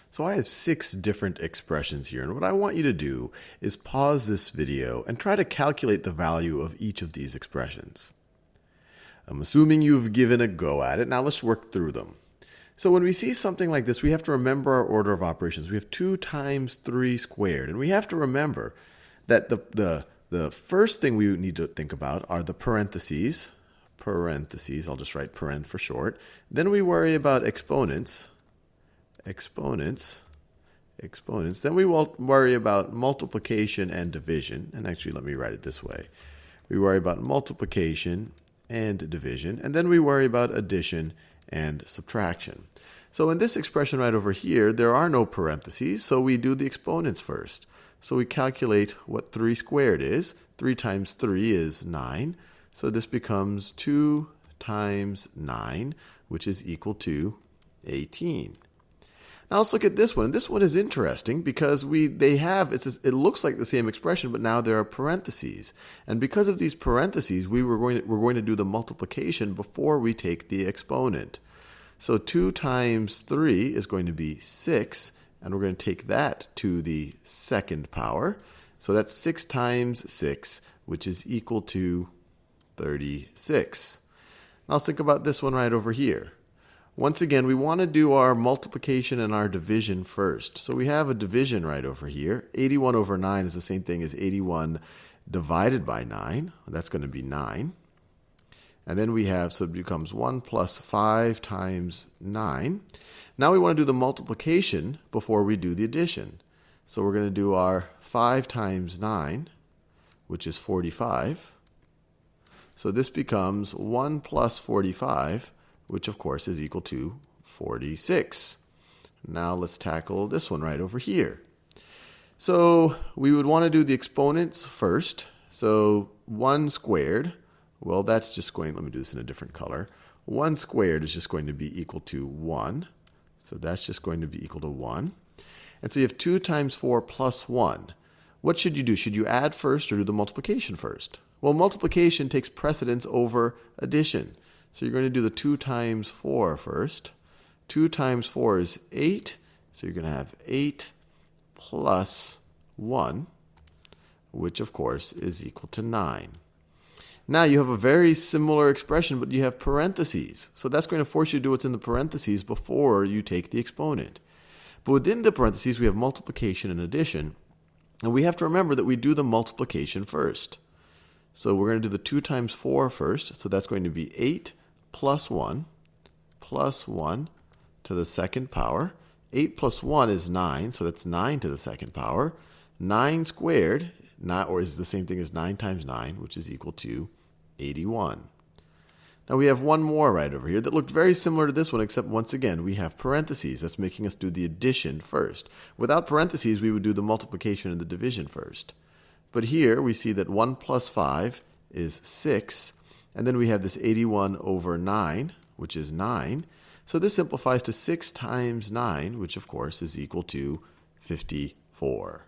So I have 6 different expressions here, and what I want you to do is pause this video and try to calculate the value of each of these expressions. I'm assuming you've given a go at it. Now let's work through them. So when we see something like this, we have to remember our order of operations. We have 2 times 3 squared, and we have to remember that the first thing we need to think about are the parentheses. Parentheses, I'll just write paren for short. Then we worry about exponents. Exponents. Then we will worry about multiplication and division. And actually, let me write it this way. We worry about multiplication and division. And then we worry about addition and subtraction. So in this expression right over here, there are no parentheses, so we do the exponents first. So we calculate what 3 squared is. 3 times 3 is 9. So this becomes 2 times 9, which is equal to 18. Now let's look at this one. This one is interesting because it looks like the same expression, but now there are parentheses. And because of these parentheses, we're going to do the multiplication before we take the exponent. So 2 times 3 is going to be 6, and we're going to take that to the second power. So that's 6 times 6, which is equal to 36. Now let's think about this one right over here. Once again, we want to do our multiplication and our division first. So we have a division right over here. 81 over 9 is the same thing as 81 divided by 9. That's going to be 9. And then we have, so it becomes 1 plus 5 times 9. Now we want to do the multiplication before we do the addition. So we're going to do our 5 times 9, which is 45. So this becomes 1 plus 45, which of course is equal to 46. Now let's tackle this one right over here. So we would want to do the exponents first. So 1 squared, well that's just going, let me do this in a different color. 1 squared is just going to be equal to 1. So that's just going to be equal to 1. And so you have 2 times 4 plus 1. What should you do? Should you add first or do the multiplication first? Well, multiplication takes precedence over addition. So you're going to do the 2 times 4 first. 2 times 4 is 8. So you're going to have 8 plus 1, which of course is equal to 9. Now you have a very similar expression, but you have parentheses. So that's going to force you to do what's in the parentheses before you take the exponent. But within the parentheses, we have multiplication and addition. And we have to remember that we do the multiplication first. So we're going to do the 2 times 4 first. So that's going to be 8 plus 1 to the second power. 8 plus 1 is 9, so that's 9 to the second power. 9 squared, or is the same thing as 9 times 9, which is equal to 81. Now we have one more right over here that looked very similar to this one, except once again we have parentheses. That's making us do the addition first. Without parentheses, we would do the multiplication and the division first. But here we see that 1 plus 5 is 6. And then we have this 81 over 9, which is 9. So this simplifies to 6 times 9, which of course is equal to 54.